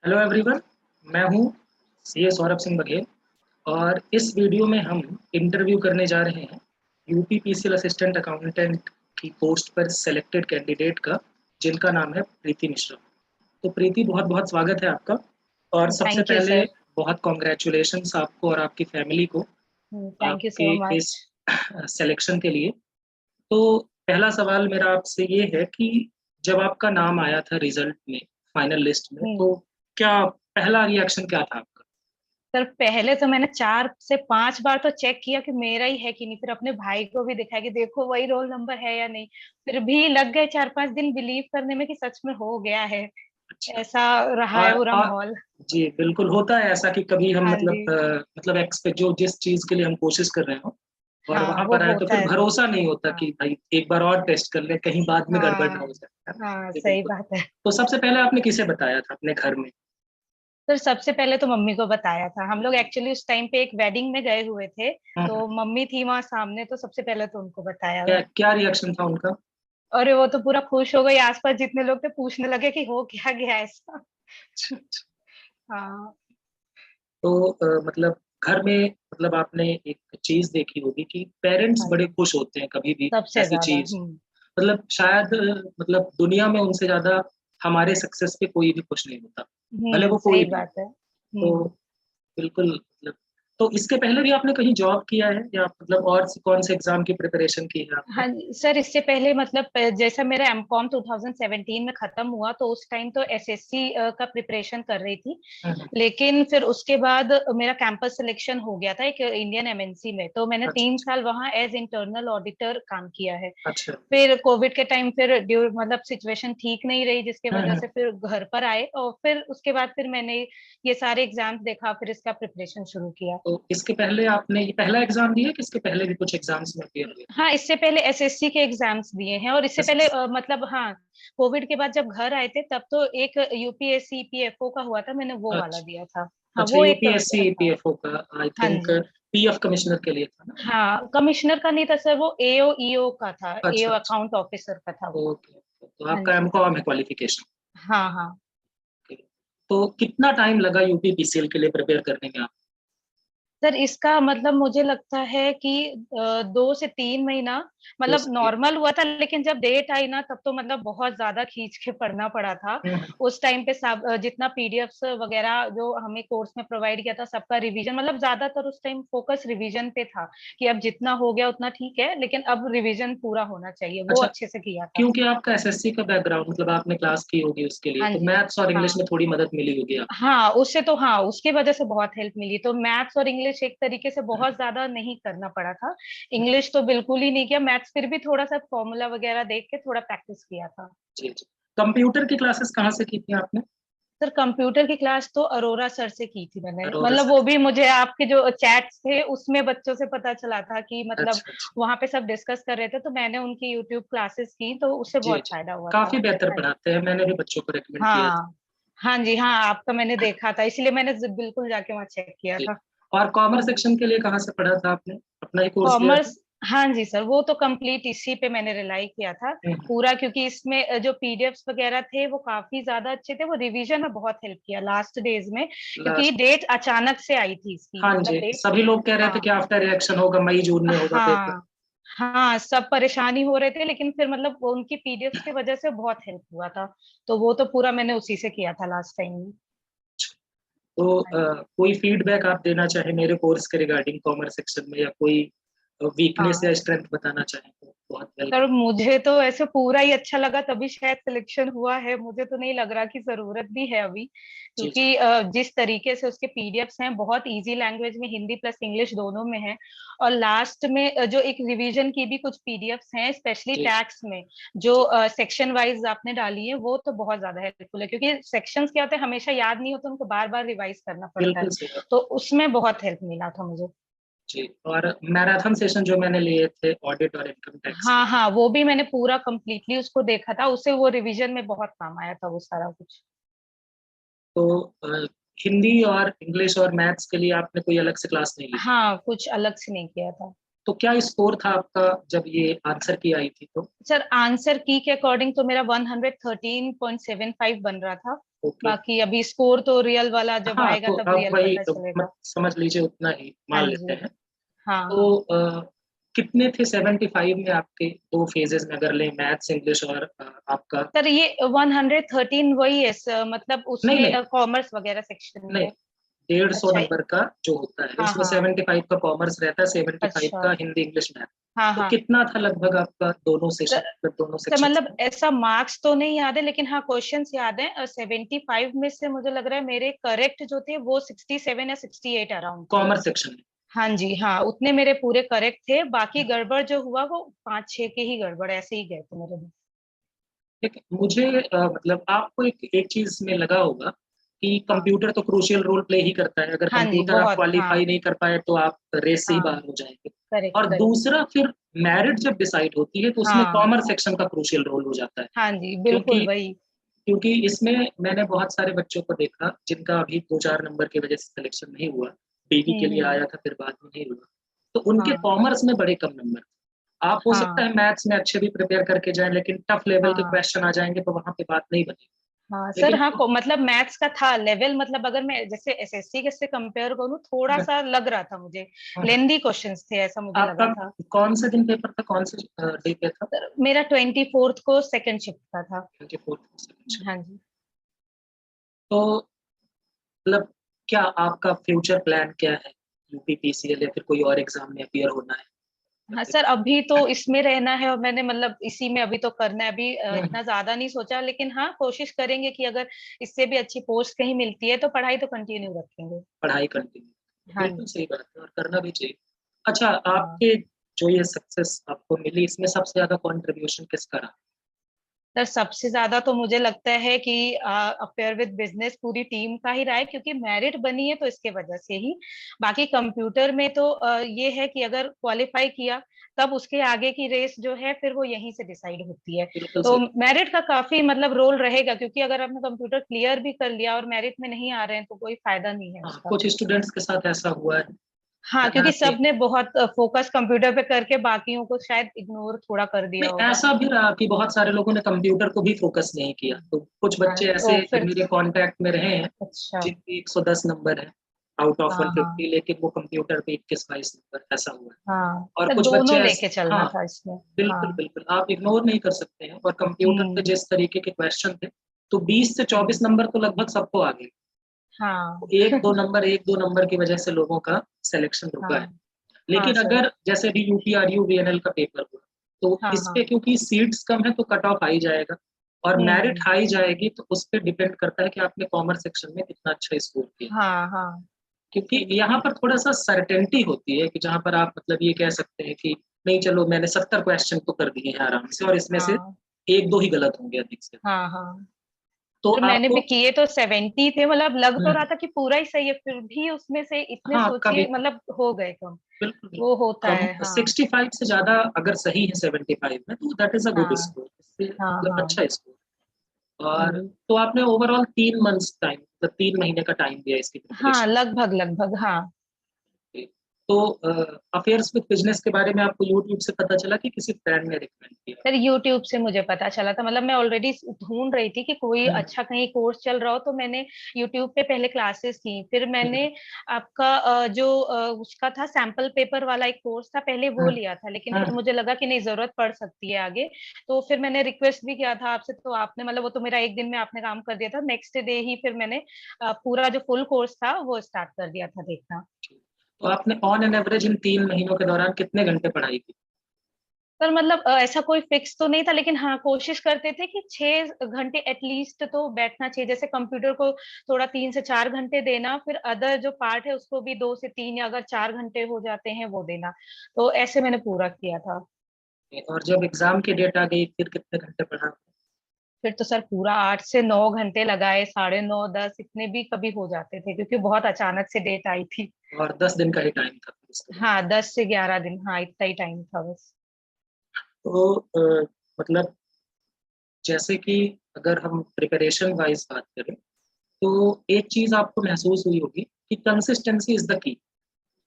Hello everyone. मैं हूं CA Saurabh Singh Baghel और इस वीडियो में हम इंटरव्यू करने जा रहे हैं यूपी पीसीएल असिस्टेंट अकाउंटेंट की पोस्ट पर सेलेक्टेड कैंडिडेट का, जिनका नाम है प्रीति मिश्रा। तो प्रीति, बहुत बहुत स्वागत है आपका। और सबसे थैंक यू पहले सर। बहुत कॉन्ग्रेचुलेशंस आपको और आपकी फैमिली को थैंक यू आपके सो इस मच। सिलेक्शन के लिए। तो पहला सवाल मेरा आपसे ये है कि जब आपका नाम आया था रिजल्ट में, फाइनल लिस्ट में, तो क्या पहला रिएक्शन क्या था आपका? सर पहले तो मैंने 4 से 5 बार तो चेक किया कि मेरा ही है कि नहीं, फिर अपने भाई को भी दिखाया कि देखो वही रोल नंबर है या नहीं। फिर भी लग गए 4-5 दिन बिलीव करने में कि सच में हो गया है। अच्छा। ऐसा रहा है पूरा और माहौल। जी बिल्कुल, होता है ऐसा कि कभी हम हाँ मतलब जी। मतलब एक्सपेक्ट जो जिस चीज के लिए हम कोशिश कर रहे हो और हाँ वहां वो पर आए तो होता फिर है सर। भरोसा नहीं होता हाँ कि भाई एक बार और टेस्ट कर ले, कहीं बाद में गड़बड़ ना हाँ हो जाए, है ना? हाँ जी सही बिल्कुल। बात है। तो सबसे पहले आपने किसे बताया था अपने घर में? सर सबसे पहले तो मम्मी को बताया था। हम लोग एक्चुअली उस टाइम पे एक वेडिंग में गए हुए थे, हम्म। तो मम्मी थी वहां सामने, तो सबसे पहले तो उनको बताया। क्या क्या रिएक्शन था उनका? अरे वो तो पूरा खुश हो गई, आसपास जितने लोग थे पूछने लगे कि हो क्या गया ऐसा। अच्छा, अच्छा। हाँ तो मतलब घर में मतलब आपने एक चीज देखी होगी कि पेरेंट्स हाँ बड़े जी। खुश होते हैं कभी भी सबसे ऐसी ज्यादा। चीज, मतलब शायद मतलब दुनिया में उनसे ज्यादा हमारे सक्सेस पे कोई भी खुश नहीं होता, भले वो कोई सही भी हो। बात है। तो बिल्कुल मतलब, तो इसके पहले भी आपने कहीं जॉब किया है या मतलब और कौन से एग्जाम की प्रिपरेशन की है आपने? हाँ जी, सर इससे पहले मतलब जैसा मेरा एमकॉम 2017 में खत्म हुआ, तो उस टाइम तो एसएससी का प्रिपरेशन कर रही थी। हम्म। लेकिन फिर उसके बाद मेरा कैंपस सिलेक्शन हो गया था एक इंडियन एमएनसी में, तो मैंने अच्छा, 3 साल वहां एज इंटरनल ऑडिटर काम किया है। अच्छा। फिर कोविड के टाइम फिर ड्यू मतलब सिचुएशन ठीक नहीं रही, जिसके वजह हम्म। से फिर घर पर आए, और फिर उसके बाद फिर मैंने ये सारे एग्जाम्स देखा, फिर इसका प्रिपरेशन शुरू किया। तो इसके पहले आपने ये पहला एग्जाम दिया कि इसके पहले भी कुछ एग्जाम्स में अपीयर हुए? हाँ इससे पहले एसएससी के एग्जाम्स दिए हैं, और इससे पहले एस मतलब हाँ, कोविड के बाद जब घर आए थे तब तो एक यूपीएससी पीएफओ का हुआ था, मैंने वो वाला अच्छा, दिया था। हाँ अच्छा। वो एक यूपीएससी था। पीएफओ का आई हाँ थिंक जी। पीएफ कमिश्नर के लिए था ना? हाँ कमिश्नर का नहीं था सर, वो एओ ईओ का था, अच्छा, एओ अच्छा। अकाउंट ऑफिसर का था वो। ओके, तो हाँ आपका जी। एमकॉम है क्वालिफिकेशन? हाँ हाँ। तो कितना टाइम लगा यूपी पीसीएल के लिए प्रिपेयर करने में? सर इसका मतलब मुझे लगता है कि 2 से 3 महीना दो मतलब से तीन नॉर्मल हुआ था, लेकिन जब डेट आई ना तब तो मतलब बहुत ज्यादा खींच के पढ़ना पड़ा था। हम्म। उस टाइम पे सब जितना पीडीएफ्स वगैरह जो हमें कोर्स में प्रोवाइड किया था, सबका रिवीजन, मतलब ज्यादातर उस टाइम फोकस रिवीजन पे था कि अब जितना हो गया उतना ठीक है, लेकिन अब रिवीजन पूरा होना चाहिए, वो अच्छा, अच्छे से किया था। क्योंकि आपका एसएससी का बैकग्राउंड, मतलब आपने क्लास की होगी उसके लिए, हाँ तो जी। मैथ्स और इंग्लिश हाँ में थोड़ी मदद मिली होगी आपको। हाँ उससे तो, हाँ उसके वजह से बहुत हेल्प मिली, तो मैथ्स और इंग्लिश एक तरीके से बहुत ज्यादा नहीं करना पड़ा था। इंग्लिश तो बिल्कुल ही नहीं किया, मैथ्स फिर भी थोड़ा सा फॉर्मूला वगैरह देख के थोड़ा प्रैक्टिस किया था। जी, जी। कंप्यूटर की क्लासेस कहाँ से की थी आपने? सर कंप्यूटर की क्लास तो अरोरा सर से की थी मैंने, अरोरा मतलब सर वो से? भी मुझे आपके जो चैट्स थे उसमें बच्चों से पता चला था कि मतलब अच्छा, अच्छा। वहां पे सब डिस्कस कर रहे थे, तो मैंने उनकी यूट्यूब क्लासेस की, तो उससे जी, बहुत जी। फायदा हुआ था। काफी बेहतर हाँ जी। पढ़ाते हैं, मैंने भी बच्चों को रेकमेंड किया था। हाँ हाँ जी। हाँ आपका मैंने देखा था, इसलिए मैंने बिल्कुल जाके वहाँ चेक किया जी। था। और कॉमर्स सेक्शन के लिए कहाँ से पढ़ा था आपने? अपना ही कोर्स लिया था? कॉमर्स, हाँ जी सर, वो तो कंप्लीट इसी पे मैंने रिलाई किया था हम्म। पूरा, क्योंकि इसमें जो पीडीएफ्स वगैरह थे वो काफी ज्यादा अच्छे थे, वो रिवीजन में बहुत हेल्प किया लास्ट डेज में, क्योंकि लास्ट। डेट अचानक से आई थी इसकी, हाँ मतलब जी, डेट। सभी लोग कह रहे थे हाँ कि आफ्टर रिएक्शन होगा, मई जून में होगा पेपर। हाँ हाँ सब परेशानी हो रहे थे, लेकिन फिर मतलब वो उनकी पीडीएफ्स की वजह से बहुत हेल्प हुआ था, तो वो तो पूरा मैंने उसी से किया था लास्ट टाइम में। तो हाँ जी। कोई फीडबैक आप देना चाहें मेरे कोर्स के रिगार्डिंग कॉमर्स सेक्शन में, या कोई वीकनेस या हाँ स्ट्रेंथ बताना चाहें तो बहुत सर वेलकम। मुझे तो ऐसे पूरा ही अच्छा लगा, तभी शायद सिलेक्शन हुआ है, मुझे तो नहीं लग रहा कि जरूरत भी है अभी, जी, जी। क्योंकि जिस तरीके से उसके पीडीएफ्स हैं बहुत इजी लैंग्वेज में, हिंदी प्लस इंग्लिश दोनों में है, और लास्ट में जो एक रिवीजन की भी कुछ पीडीएफ्स हैं स्पेशली जी, टैक्स में, जो जी। सेक्शन वाइज आपने डाली है, वो तो बहुत ज्यादा हेल्पफुल है, क्योंकि सेक्शंस क्या होते हैं हमेशा याद नहीं होते, उनको बार बार रिवाइज करना पड़ता है, बिल्कुल सही बात। तो उसमें बहुत हेल्प मिला था मुझे। जी। और मैराथन सेशन जो मैंने लिए थे ऑडिट और इनकम टैक्स के, हाँ हाँ वो भी मैंने पूरा कंप्लीटली उसको देखा था, उससे वो रिवीजन में बहुत काम आया था वो सारा कुछ। तो हिंदी और इंग्लिश और मैथ्स के लिए आपने कोई अलग से क्लास नहीं ली? हाँ कुछ अलग से नहीं किया था। तो क्या स्कोर था आपका जब ये आंसर की आई थी तो? सर आंसर की के अकॉर्डिंग तो मेरा 113.75 बन रहा था। ओके। बाकी अभी स्कोर तो रियल वाला जब हाँ, आएगा तो तब अब रियल वही पता चलेगा। समझ लीजिए उतना ही हाँ मान लेते जी। हैं। हाँ हाँ। तो कितने थे 75 में आपके दो फेजेस में, अगर लें मैथ्स इंग्लिश और आपका? सर ये 113 वही है मतलब नहीं नहीं उसमें कॉमर्स वगैरह सेक्शन नहीं, में। 150 अच्छा। नंबर का जो होता है हाँ उसमें हाँ। 75 का कॉमर्स रहता है, 75 अच्छा। का हिंदी इंग्लिश मैथ। हाँ तो हाँ। कितना था लगभग आपका दोनों सेशन, सर दोनों सर सेक्शन मतलब में? ऐसा मार्क्स तो नहीं याद है, लेकिन हाँ क्वेश्चंस याद है। और 75 में से मुझे लग रहा है मेरे करेक्ट जो थे वो 67 या 68 अराउंड थे। कॉमर्स सेक्शन में? हाँ जी हाँ, उतने मेरे पूरे करेक्ट थे। बाकी गड़बड़ जो हुआ वो 5-6 के ही गड़बड़ ऐसे ही गए थे मेरे में। ठीक है। मुझे मतलब आपको एक चीज में लगा होगा कि हाँ कंप्यूटर तो क्रूशियल रोल प्ले ही करता है। अगर हाँ जी कंप्यूटर आप बहुत। क्वालिफाई हाँ नहीं कर पाए तो आप रेस से ही हाँ। बाहर हो जाएंगे। करेक्ट और करेक्ट। दूसरा, फिर मेरिट जब डिसाइड होती है तो उसमें हाँ कॉमर्स सेक्शन का क्रूशियल रोल हो जाता है। हाँ जी क्योंकि बिल्कुल वही। क्योंकि इसमें मैंने बहुत सारे बच्चों को देखा जिनका अभी 2-4 नंबर की वजह से सिलेक्शन नहीं हुआ। पीवी के लिए हम्म। आया था, फिर बाद में नहीं हुआ। तो उनके हाँ कॉमर्स में बड़े कम नंबर। आप हो सकता हाँ है मैथ्स में अच्छे भी प्रिपेयर करके जाएं, लेकिन टफ लेवल के हाँ। क्वेश्चन आ जाएंगे तो वहां पे बात नहीं बनेगी। हाँ सर लेकिन हाँ मतलब मैथ्स का था लेवल, मतलब अगर मैं जैसे एसएससी के से कंपेयर करूँ थोड़ा हम्म, सा लग रहा था मुझे। हम्म। लेंदी क्वेश्चंस थे ऐसा मुझे आपका लगा था। कौन से दिन पेपर था, कौन से डे पे था? सर मेरा 24th को सेकंड शिफ्ट का था। 24। हाँ जी। तो मतलब क्या आपका फ्यूचर प्लान क्या है? यूपीपीसीएल या फिर कोई और एग्जाम में अपियर होना है या हाँ फिर? सर अभी तो इसमें रहना है और मैंने मतलब इसी में अभी तो करना है। अभी हम्म, इतना ज्यादा नहीं सोचा, लेकिन हाँ कोशिश करेंगे कि अगर इससे भी अच्छी पोस्ट कहीं मिलती है तो पढ़ाई तो कंटिन्यू रखेंगे। पढ़ाई कंटिन्यू, हाँ बिल्कुल जी। सही बात है और करना भी चाहिए। अच्छा, हाँ आपके जो ये सक्सेस आपको मिली, इसमें सबसे ज्यादा कंट्रीब्यूशन किसका रहा? सर सबसे ज्यादा तो मुझे लगता है कि अफेयर विद बिजनेस पूरी टीम का ही रहा है, क्योंकि मेरिट बनी है तो इसके वजह से ही। बाकी कंप्यूटर में तो ये है कि अगर क्वालिफाई किया तब उसके आगे की रेस जो है फिर वो यहीं से डिसाइड होती है। बिल्कुल तो सही। मेरिट का काफी मतलब रोल रहेगा, क्योंकि अगर आपने कंप्यूटर क्लियर भी कर लिया और मेरिट में नहीं आ रहे हैं तो कोई फायदा नहीं है हाँ, उसका। कुछ स्टूडेंट्स के साथ ऐसा हुआ हाँ है ना क्योंकि कि सबने बहुत फोकस कंप्यूटर पे करके बाकियों को शायद इग्नोर थोड़ा कर दिया नहीं, होगा। ऐसा भी रहा कि बहुत सारे लोगों ने कंप्यूटर को भी फोकस नहीं किया। तो कुछ हाँ बच्चे ऐसे तो फिर। मेरे कांटेक्ट में रहे हैं अच्छा। जिनके 110 नंबर है आउट ऑफ हाँ हाँ 150, लेकिन वो कंप्यूटर पे 21-22 नंबर, ऐसा हुआ है। हाँ और सर कुछ बच्चे दोनों ऐसे, लेके चलना हाँ, था इसमें। बिल्कुल हाँ। बिल्कुल आप इग्नोर नहीं कर सकते हैं। और कंप्यूटर पे हम्म। जिस तरीके के क्वेश्चन थे, तो 20 से 24 हम्म। नंबर तो लगभग सबको आ गए। हाँ एक दो नंबर की वजह से लोगों का सिलेक्शन रुका है। हाँ हाँ लेकिन सर। अगर जैसे अभी यूपीआरयू वीएनएल का पेपर हुआ, तो हाँ इस हाँ। पे क्योंकि सीट्स कम है तो कट ऑफ हाई जाएगा और मेरिट हम्म। हाई जाएगी, तो उस पर डिपेंड करता है कि आपने कॉमर्स सेक्शन में कितना अच्छा स्कोर किया। हाँ हाँ क्योंकि सर। यहाँ पर थोड़ा सा सर्टेनिटी होती है कि जहां पर आप मतलब ये कह सकते हैं कि नहीं चलो मैंने 70 क्वेश्चन तो कर दिए हैं आराम से और इसमें से हाँ एक दो ही गलत होंगे अधिक से। हाँ हाँ तो सर मैंने आपको भी किए तो 70 थे, मतलब लग तो हम्म, रहा था कि पूरा ही सही है, फिर भी उसमें से इतने हाँ कभी सोचिए मतलब हो गए कम। बिल्कुल वो बिल्कुल होता कम। है। हाँ 65 से ज्यादा अगर सही है 75 में तो दैट इज अ गुड हाँ स्कोर, इससे हाँ मतलब हाँ अच्छा स्कोर। हाँ और जी। तो आपने ओवरऑल 3 मंथ्स टाइम, मतलब 3 महीने का टाइम दिया इसकी हाँ प्रिपरेशन लगभग लगभग हाँ। के। तो अफेयर्स विद बिजनेस के बारे में आपको यूट्यूब से पता चला कि किसी फ्रेंड ने रिकमेंड किया? सर यूट्यूब से मुझे पता चला था, मतलब मैं ऑलरेडी ढूंढ रही थी कि कोई हम्म, अच्छा कहीं कोर्स चल रहा हो, तो मैंने यूट्यूब पे पहले क्लासेस की। फिर मैंने हम्म, आपका जो उसका था सैंपल पेपर वाला एक कोर्स था पहले वो हम्म, लिया था, लेकिन फिर हम्म। मुझे लगा कि नहीं जरूरत पड़ सकती है आगे। तो फिर मैंने रिक्वेस्ट भी किया था आपसे, तो आपने मतलब वो तो मेरा एक दिन में आपने काम कर दिया था, नेक्स्ट डे ही फिर मैंने पूरा जो फुल कोर्स था वो स्टार्ट कर दिया था देखना। तो आपने ऑन एन एवरेज इन 3 महीनों के दौरान कितने घंटे पढ़ाई की? पर मतलब ऐसा कोई फिक्स तो नहीं था, लेकिन हाँ कोशिश करते थे कि 6 घंटे एटलीस्ट तो बैठना चाहिए। जैसे कंप्यूटर को थोड़ा 3 से 4 घंटे देना, फिर अदर जो पार्ट है उसको भी 2 से 3 या अगर 4 घंटे हो जाते हैं वो देना। तो ऐसे मैंने पूरा किया था। और जब एग्जाम की डेट आ गई फिर कितने घंटे पढ़ा? फिर तो सर पूरा 8 से 9 घंटे लगाए, 9:30 10 इतने भी कभी हो जाते थे, क्योंकि बहुत अचानक से डेट आई थी। और 10 दिन का ही टाइम था फिर इसके बाद? हाँ 10 से 11 दिन, हाँ इतना ही टाइम था बस। तो मतलब जैसे कि अगर हम प्रिपरेशन वाइज बात करें तो एक चीज आपको महसूस हुई होगी कि कंसिस्टेंसी इज द की।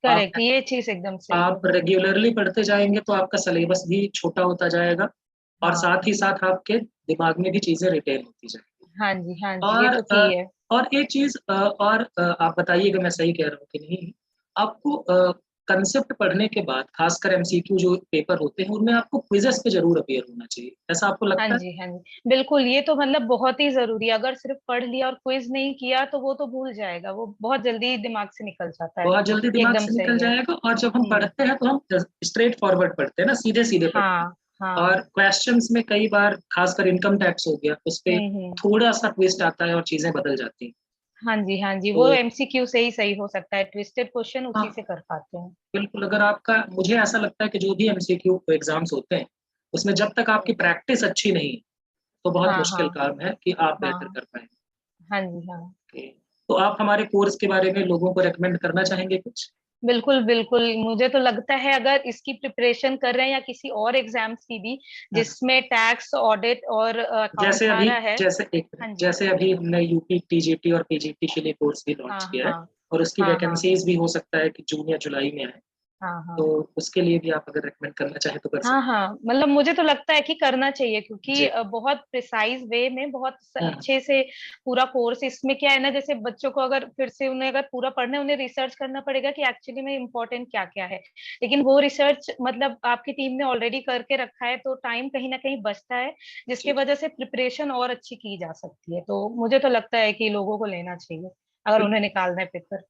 आप करेक्ट, ये चीज एकदम सही है। आप रेगुलरली पढ़ते जाएंगे तो आपका सिलेबस भी छोटा होता जाएगा, और साथ हाँ ही साथ आपके दिमाग में भी चीजें रिटेन होती जाएंगी। हाँ जी, हाँ जी, ये और तो की है। और एक चीज, आप बताइएगा मैं सही कह रहा हूँ कि नहीं। आपको कंसेप्ट पढ़ने के बाद खासकर एमसीक्यू जो पेपर होते हैं उनमें आपको क्विजेस पे जरूर अपियर होना चाहिए, ऐसा आपको हाँ लगता है? जी, हाँ जी, बिल्कुल, ये तो मतलब बहुत ही जरूरी है। अगर सिर्फ पढ़ लिया और क्विज नहीं किया तो वो तो भूल जाएगा, वो बहुत जल्दी दिमाग से निकल जाता है। बहुत जल्दी ये दिमाग एकदम से निकल सही है। जाएगा, और जब हम पढ़ते हैं तो हम स्ट्रेट फॉरवर्ड पढ़ते हैं ना, सीधे सीधे पढ़ते हैं। हाँ हाँ। और क्वेश्चंस में कई बार खासकर इनकम टैक्स हो गया उस पे हम्म। थोड़ा सा ट्विस्ट आता है और चीजें बदल जाती हैं। हाँ जी, हाँ जी, तो वो एमसीक्यू से ही सही हो सकता है, ट्विस्टेड क्वेश्चन उसी हाँ, से कर पाते हैं। बिल्कुल। अगर आपका, मुझे ऐसा लगता है कि जो भी एमसीक्यू एग्जाम्स होते हैं उसमें जब तक आपकी प्रैक्टिस अच्छी नहीं है तो बहुत हाँ मुश्किल हाँ काम है कि आप बेहतर हाँ। कर पाएंगे। हाँ जी, हाँ। तो आप हमारे कोर्स के बारे में लोगों को रेकमेंड करना चाहेंगे कुछ? बिल्कुल बिल्कुल, मुझे तो लगता है अगर इसकी प्रिपरेशन कर रहे हैं या किसी और एग्जाम्स की भी जिसमें टैक्स, ऑडिट और अकाउंट जैसे आ अभी रहा है। जैसे एक मिनट, हाँ जी। जैसे अभी हमने यूपी टीजीटी और पीजीटी के लिए कोर्स भी हाँ लॉन्च किया है, हाँ और उसकी हाँ हाँ वैकेंसीज भी हो सकता है कि जून या जुलाई में आए। हाँ तो हाँ उसके लिए भी आप अगर रेकमेंड करना चाहें तो कर हाँ सकते हाँ, मतलब मुझे तो लगता है कि करना चाहिए, हैं क्योंकि जी। बहुत प्रिसाइज वे में, बहुत हम्म, अच्छे से पूरा कोर्स। इसमें क्या है ना, जैसे बच्चों को अगर फिर से उन्हें अगर पूरा पढ़ना है, उन्हें रिसर्च करना पड़ेगा कि एक्चुअली में इम्पोर्टेंट क्या क्या है। लेकिन वो रिसर्च मतलब आपकी टीम ने ऑलरेडी करके रखा है, तो टाइम कहीं ना कहीं बचता है, जिसकी जी। वजह से प्रिपरेशन और अच्छी की जा सकती है। तो मुझे तो लगता है कि लोगों को लेना चाहिए अगर बिल्कुल। उन्हें निकालना है पेपर।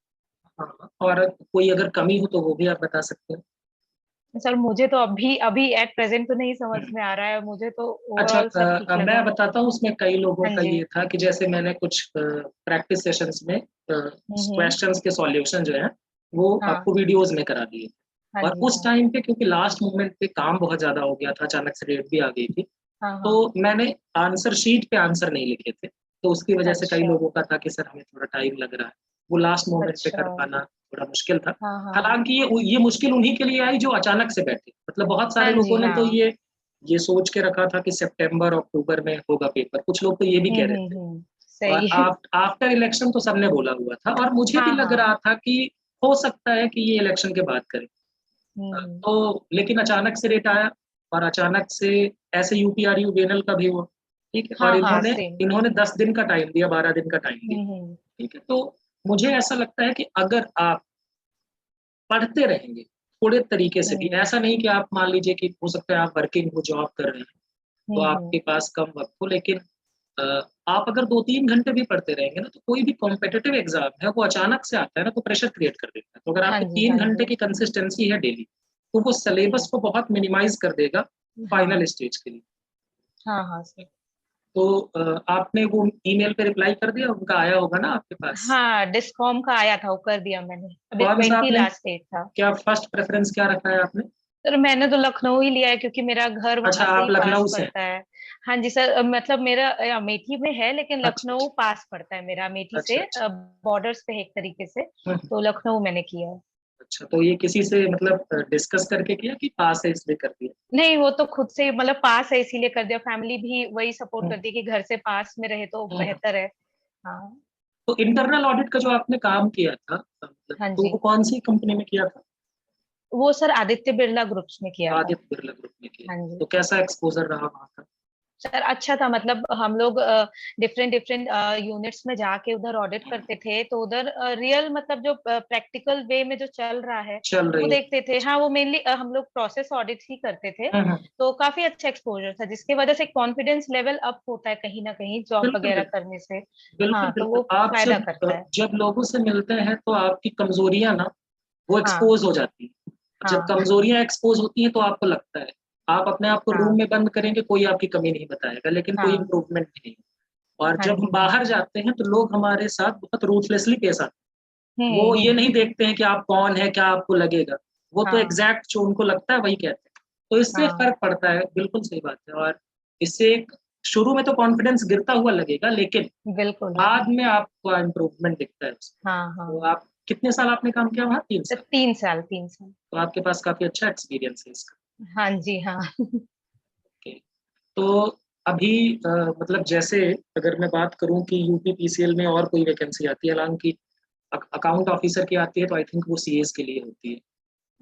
हाँ, और कोई अगर कमी हो तो वो भी आप बता सकते हैं। सर मुझे तो अभी अभी एट प्रेजेंट तो नहीं समझ में आ रहा है, मुझे तो अच्छा, ओवरऑल सब ठीक मैं लगा। बताता हूँ। उसमें कई लोगों हाँ का जी। ये था कि जैसे मैंने कुछ प्रैक्टिस सेशंस में हम्म। क्वेश्चंस के सॉल्यूशन जो है वो हाँ आपको वीडियोस में करा दिए। हाँ और जी। उस हाँ टाइम पे क्योंकि लास्ट मोमेंट पे काम बहुत ज्यादा हो गया था, अचानक से डेट भी आ गई थी, हाँ तो हाँ। मैंने आंसर शीट पे आंसर नहीं लिखे थे। तो उसकी वजह से कई अच्छा लोगों का था कि सर हमें थोड़ा टाइम लग रहा है, वो लास्ट मोमेंट पे अच्छा। कर पाना थोड़ा मुश्किल था। हाँ हाँ। हालांकि ये मुश्किल उन्हीं के लिए आई जो अचानक से बैठे, मतलब बहुत हाँ सारे जी। लोगों ने तो हाँ। ये सोच के रखा था कि सितंबर अक्टूबर में होगा पेपर, कुछ लोग तो ये भी कह रहे थे। और सही। आफ्टर इलेक्शन तो सबने बोला हुआ था, और मुझे भी हाँ लग हाँ। रहा था कि हो सकता है कि ये इलेक्शन के बाद करें। हम्म। तो लेकिन अचानक से रेट आया, और अचानक से ऐसे यूपीआरयू वेनल का भी हुआ। ठीक है, और हाँ हाँ इन्होंने सेम। इन्होंने 10 दिन का टाइम दिया, 12 दिन का टाइम दिया। हम्म। ठीक है, तो मुझे ऐसा लगता है कि अगर आप पढ़ते रहेंगे थोड़े तरीके से भी, हम्म ऐसा नहीं कि आप मान लीजिए कि हो सकता है आप वर्किंग हो, जॉब कर रहे हैं तो हम्म। आपके पास कम वक्त हो, लेकिन अ, आप अगर 2-3 घंटे भी पढ़ते रहेंगे ना तो कोई भी कॉम्पिटेटिव एग्जाम है वो अचानक से आता है ना तो प्रेशर क्रिएट कर देता है। तो अगर हाँ आपकी जी। तीन हाँ घंटे जी। की कंसिस्टेंसी है डेली, तो वो सिलेबस को बहुत मिनिमाइज कर देगा फाइनल हाँ स्टेज के लिए। हाँ हाँ सर। तो आपने वो ईमेल पे रिप्लाई कर दिया, उनका आया होगा ना आपके पास? हाँ, डिस्कॉम का आया था, वो कर दिया मैंने, अभी कौन सा 20 आपने, लास्ट डेट था। क्या फर्स्ट प्रेफरेंस क्या रखा है आपने? सर मैंने तो लखनऊ ही लिया है, क्योंकि मेरा घर अच्छा, वहां से आप ही पास लखनऊ से हैं। पड़ता है। हाँ जी सर, मतलब मेरा अमेठी में है, लेकिन अच्छा लखनऊ अच्छा पास पड़ता है मेरा अमेठी अच्छा से, अच्छा। बॉर्डर्स पे है एक तरीके से। हम्म, तो लखनऊ मैंने किया है। अच्छा, तो ये किसी से मतलब डिस्कस करके किया कि पास है इसलिए कर दिया? नहीं, वो तो खुद से मतलब पास है इसीलिए कर दिया, फैमिली भी वही सपोर्ट हम्म, करती है कि घर से पास में रहे तो हम्म। बेहतर है। हाँ। तो इंटरनल ऑडिट का जो आपने काम किया था, मतलब हाँ तो जी, वो कौन सी कंपनी में किया था? वो सर आदित्य बिरला ग्रुप्स में किया था। आदित्य बिरला ग्रुप में किया। हाँ जी। तो कैसा एक्सपोजर रहा वहाँ का? सर अच्छा था, मतलब हम लोग डिफरेंट डिफरेंट यूनिट्स में जाके उधर ऑडिट करते थे, तो उधर रियल मतलब जो प्रैक्टिकल वे में जो चल रहा है चल वो रही है। देखते थे। हाँ, वो मेनली हम लोग प्रोसेस ऑडिट ही करते थे। हम्म। तो काफी अच्छा एक्सपोजर था, जिसकी वजह से कॉन्फिडेंस लेवल अप होता है कहीं ना कहीं जॉब बिल्कुल वगैरह बिल्कुल। करने से। बिल्कुल हाँ, तो बिल्कुल। वो आप फायदा करता है। जब लोगों से मिलते हैं तो आपकी कमजोरियां ना वो हाँ एक्सपोज हो जाती है। जब हाँ कमजोरियां एक्सपोज होती हैं तो आपको लगता है, आप अपने आप को रूम हाँ में बंद करेंगे, कोई आपकी कमी नहीं बताएगा, लेकिन कोई हाँ। इम्प्रूवमेंट भी नहीं। और हाँ जब हम जी। हाँ बाहर जाते हैं तो लोग हमारे साथ बहुत रूथलेसली पेश आते हैं। वो ये हम्म। नहीं देखते हैं कि आप कौन है, क्या आपको लगेगा। वो तो हाँ एग्जैक्ट जो उनको लगता है वही कहते हैं। तो इससे हाँ। फर्क पड़ता है, बिल्कुल सही बात है। और इससे शुरू में तो कॉन्फिडेंस गिरता हुआ लगेगा, लेकिन बिल्कुल। बाद में आपको इम्प्रूवमेंट दिखता है उसमें। हाँ तो हाँ। आप कितने साल आपने काम किया वहाँ? 3 साल? 3 साल, 3 साल। तो आपके पास काफी अच्छा एक्सपीरियंस है इसका। हाँ जी। हाँ। ओके। तो अभी मतलब जैसे अगर मैं बात करूं कि यूपी पीसीएल में और कोई वैकेंसी आती है, हालांकि अकाउंट ऑफिसर की आती है तो आई थिंक वो सीएस के लिए होती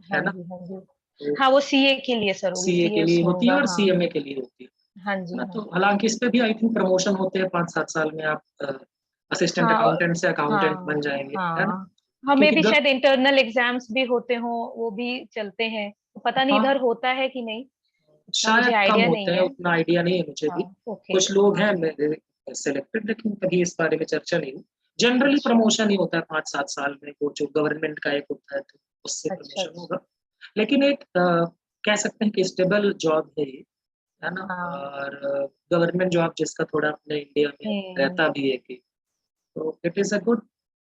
हाँ है ना? जी, हाँ जी। तो हाँ, वो सीए के लिए सर होगी, सीए के सीएस लिए होती है होगा, और हाँ। सीएमए के लिए होती हाँ है जी, ना? हाँ तो जी। हालाँकि इस पे भी आई थिंक प्रमोशन होते हैं 5-7 साल में आप असिस्टेंट हाँ, अकाउंटेंट से अकाउंटेंट हाँ, बन जाएँगे, है ना? हाँ। हमें क्योंकि भी ग शायद इंटरनल एग्ज़ाम्स भी होते हों, वो भी चलते हैं। तो पता नहीं हाँ, इधर होता है कि नहीं? इतना मुझे शायद कम आइडिया होते नहीं हैं, है। उतना आइडिया नहीं है मुझे भी। हाँ, ओके, कुछ लोग हाँ। हैं मेरे सेलेक्टेड, लेकिन कभी इस बारे में चर्चा नहीं हुई। जनरली अच्छा, प्रमोशन ही होता है 5-7 साल में, वो जो गवर्नमेंट का एक होता है तो उससे अच्छा, प्रमोशन अच्छा। होगा। लेकिन एक कह सकते हैं कि स्टेबल जॉब है ये, है ना? हाँ। और गवर्नमेंट जॉब जिसका थोड़ा अपने इंडिया में हुँ, रहता भी है कि तो it is a good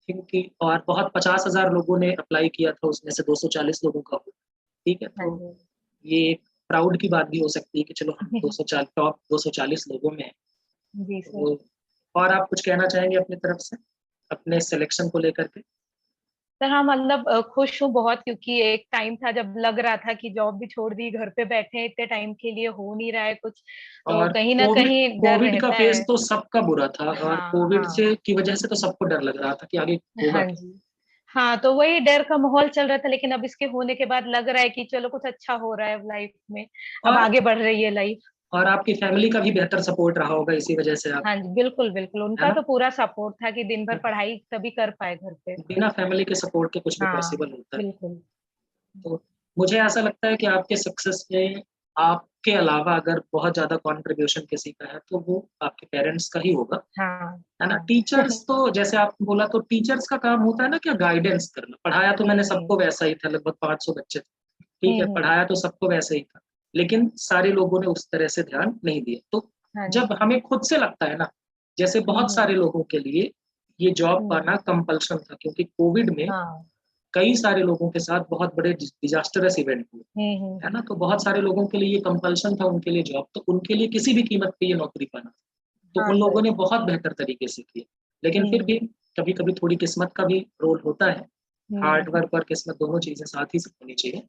thing कि और बहुत 50,000 लोगों ने अप्लाई किया था, उसमें से 240 लोगों का हुआ, ठीक है? हाँ तो जी। ये एक प्राउड की बात भी हो सकती है कि चलो हम 204 टॉप 240 लोगों में हैं। जी, सर। तो और आप कुछ कहना चाहेंगे अपनी तरफ से, अपने सिलेक्शन को लेकर के? सर हाँ, मतलब खुश हूँ बहुत क्योंकि एक टाइम था जब लग रहा था कि जॉब भी छोड़ दी, घर पे बैठे हैं इतने टाइम के लिए, हो नहीं रहा है कुछ, तो और कहीं न कोविड कहीं डर कोविड का रहता फेज़ है। तो सबका बुरा था और हाँ, कोविड हाँ। से की वजह से तो सबको डर लग रहा था कि आगे होगा हाँ क्या? जी। हाँ, तो वही डर का माहौल चल रहा था लेकिन अब इसके होने के बाद लग रहा है कि चलो कुछ अच्छा हो रहा है अब लाइफ़ में, अब और आगे बढ़ रही है लाइफ़। और आपकी फैमिली का भी बेहतर सपोर्ट रहा होगा इसी वजह से आप हाँ जी, बिल्कुल, बिल्कुल, है उनका ना? तो पूरा सपोर्ट था कि दिन भर पढ़ाई तभी कर पाए घर पे। बिना फैमिली के सपोर्ट के कुछ भी हाँ, पॉसिबल होता है। बिल्कुल। तो मुझे ऐसा लगता है कि आपके सक्सेस में आपके अलावा अगर बहुत ज़्यादा कंट्रीब्यूशन किसी का है, तो वो आपके पेरेंट्स का ही होगा, हाँ, है ना? हाँ। टीचर्स तो जैसे आपने बोला तो टीचर्स का काम होता है ना क्या गाइडेंस करना। पढ़ाया तो मैंने हुँ, सबको वैसा ही था, लगभग 500 बच्चे थे, ठीक हुँ, है? हुँ। पढ़ाया तो सबको वैसे ही था, लेकिन सारे लोगों ने उस तरह से ध्यान नहीं दिया। तो हाँ जब जी। हमें खुद से लगता है ना, जैसे हुँ, बहुत हुँ, सारे लोगों के लिए ये जॉब हुँ। पाना कंपल्शन था क्योंकि कोविड में हाँ। कई सारे लोगों के साथ बहुत बड़े डिजास्टरस इवेंट हुए, हुँ, हुँ, है हुँ। ना? तो बहुत सारे लोगों के लिए ये कंपल्शन था उनके लिए जॉब, तो उनके लिए किसी भी कीमत पे ये नौकरी पाना। तो हाँ, उन लोगों सर। ने बहुत बेहतर तरीके से किया। लेकिन फिर हुँ, भी कभी-कभी थोड़ी किस्मत का भी रोल होता है। हार्ड हुँ, वर्क और किस्मत दोनों चीज़ें साथ ही होनी चाहिए।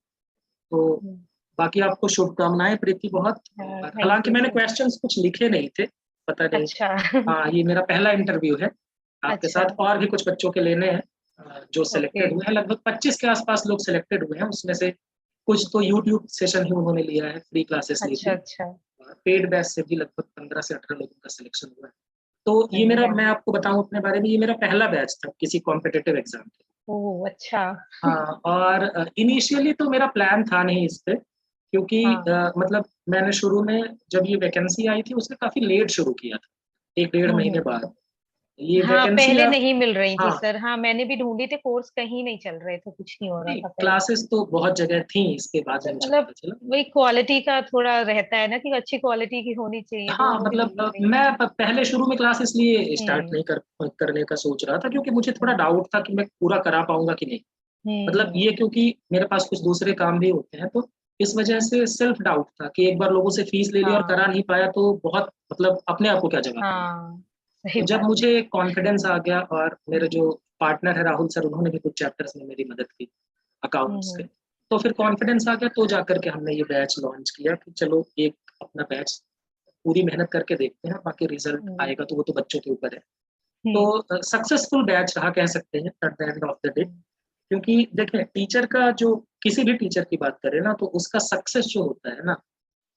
तो हुँ। बाकी आपको शुभकामनाएँ प्रीति बहुत हाँ, और थैंक हालाँकि यू मैंने सर। क्वेश्चन्स कुछ लिखे नहीं थे, पता नहीं अच्छा, हाँ, ये मेरा पहला इंटरव्यू है आपके अच्छा, साथ और भी कुछ बच्चों के लेने हैं जो ओके। सिलेक्टेड हुए हैं, लगभग 25 के आस-पास लोग सिलेक्टेड हुए हैं, उसमें से कुछ तो यूट्यूब सेशन ही उन्होंने लिया है, फ्री क्लासेस ली अच्छा, थी। अच्छा। पेड बैच से भी लगभग 15 से 18 लोगों का सिलेक्शन हुआ है। तो हाँ ये जी, मेरा हाँ मैं जी। आपको बताऊँ अपने बारे में, ये मेरा पहला बैच था किसी कॉम्पिटिटिव एग्ज़ाम के। ओह! अच्छा। हाँ, और इनिशियली तो मेरा प्लान था नहीं इस पे क्योंकि हाँ। मतलब मैंने शुरू में जब ये वैकेंसी आई थी उसने काफ़ी लेट शुरू किया था, 1 डेढ़ हुँ, महीने हुँ। बाद। ये हाँ, वैकेंसी पहले आप नहीं मिल रही थी हाँ, सर। हाँ, मैंने भी ढूँढी थी, कोर्स कहीं नहीं चल रहे थे, कुछ नहीं हो रहा नहीं था पहले। क्लासेस तो बहुत जगह थी, इसके बाद में सर मुझे मतलब पता चला। वही क्वालिटी का थोड़ा रहता है ना कि अच्छी क्वालिटी की होनी चाहिए, तो हाँ, वो भी मतलब मिली नहीं। मैं पहले शुरू में क्लास इसलिए स्टार्ट हुँ, नहीं करने का सोच रहा था क्योंकि मुझे थोड़ा हुँ, डाउट था कि मैं पूरा करा पाऊँगा कि नहीं। हुँ, मतलब हुँ। ये क्योंकि मेरे पास कुछ दूसरे काम भी होते हैं, तो इस वजह से सेल्फ डाउट था कि एक बार लोगों से फीस ले ली और करा हाँ, नहीं पाया तो बहुत मतलब अपने आप को क्या जवाब दूँ। हाँ, सही तो जब बात है। मुझे कॉन्फिडेंस आ गया और मेरे हुँ, जो पार्टनर है राहुल सर, उन्होंने भी कुछ चैप्टर्स में मेरी मदद की हुँ, अकाउंट्स के। हुँ, तो फिर कॉन्फिडेंस आ गया तो जाकर के हमने ये बैच लॉन्च किया कि चलो एक अपना बैच पूरी मेहनत करके देखते हैं, बाकी रिज़ल्ट हुँ, आएगा तो वो तो बच्चों के ऊपर है। तो हुँ, सक्सेसफुल बैच रहा कह सकते हैं at the end of the day. हुँ, क्योंकि देखें टीचर का जो किसी भी टीचर की बात करें ना तो उसका सक्सेस जो होता है ना,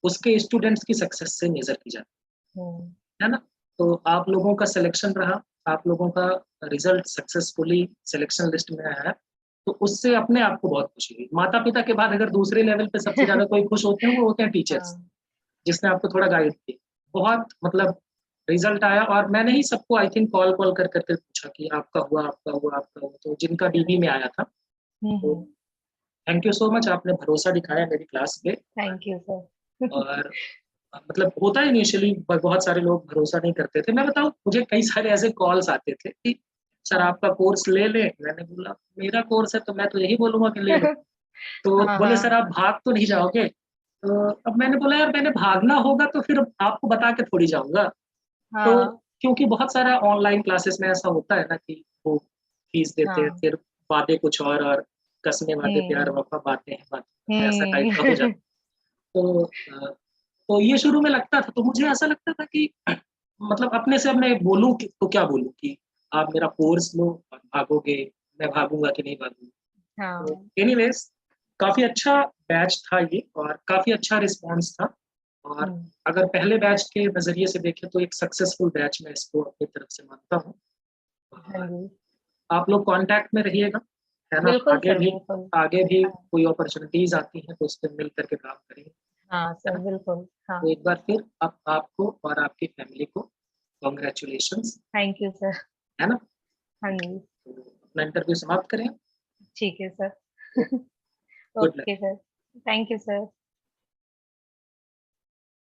उसके स्टूडेंट्स की सक्सेस से मेज़र की जाती हुँ, है ना? तो आप लोगों का सिलेक्शन रहा, आप लोगों का रिज़ल्ट सक्सेसफुली सिलेक्शन लिस्ट में आया है, तो उससे अपने आप को बहुत खुशी हुई। माता-पिता के बाद अगर दूसरे लेवल पे सबसे ज़्यादा कोई खुश होते हैं, वो होते हैं टीचर्स, हाँ, जिसने आपको थोड़ा गाइड किया। बहुत मतलब रिज़ल्ट आया और मैंने ही सबको आई थिंक कॉल कर कर के पूछा कि आपका हुआ, आपका हुआ, आपका हुआ, तो जिनका डीबी में आया था, हुँ, तो हुँ, थैंक यू सो मच आपने भरोसा दिखाया मेरी क्लास पे थैंक यू सर। और मतलब होता है इनिशियली बहुत सारे लोग भरोसा नहीं करते थे। मैं बताऊँ मुझे कई सारे ऐसे कॉल्स आते थे कि सर हाँ। आपका कोर्स ले लें? मैंने बोला मेरा कोर्स है तो मैं तो यही बोलूँगा कि ले लो। तो हाँ, बोले सर हाँ, आप भाग तो नहीं जाओगे? तो अब मैंने बोला यार मैंने भागना होगा तो फिर आपको बता के थोड़ी जाऊँगा। तो हाँ, क्योंकि बहुत सारा ऑनलाइन क्लासेस में ऐसा होता है ना कि वो फीस देते हैं, हाँ, फिर वादे कुछ और कसमें वादे प्यार हुँ, वफ़ा बातें ऐसा टाइप का हो हुँ। जाता है। तो तो ये शुरू में लगता था, तो मुझे ऐसा लगता था कि मतलब अपने से अब मैं बोलूँ कि तो क्या बोलूँ कि आप मेरा कोर्स लो और भागोगे, मैं भागूंगा कि नहीं भागूंगा। हाँ। तो एनीवेज काफी अच्छा बैच था ये और काफी अच्छा रिस्पांस था। और अगर पहले बैच के नजरिए से देखें तो एक सक्सेसफुल बैच मैं इसको अपनी तरफ से मानता हूँ। हाँ जी। आप लोग कांटेक्ट में रहिएगा, है ना। बिल्कुल आगे सर, भी बिल्कुल। आगे भी हाँ, कोई अपॉर्चुनिटीज आती हैं तो उस पर मिल करके काम करेंगे, हाँ है सर, ना। बिल्कुल। हाँ, तो एक बार फिर आपको और आपकी फैमिली को कॉन्ग्रेचुलेशंस, थैंक यू सर। है ना। हाँ जी, तो अपना इंटरव्यू समाप्त करें। ठीक है sir. Good luck. Okay sir, thank you sir.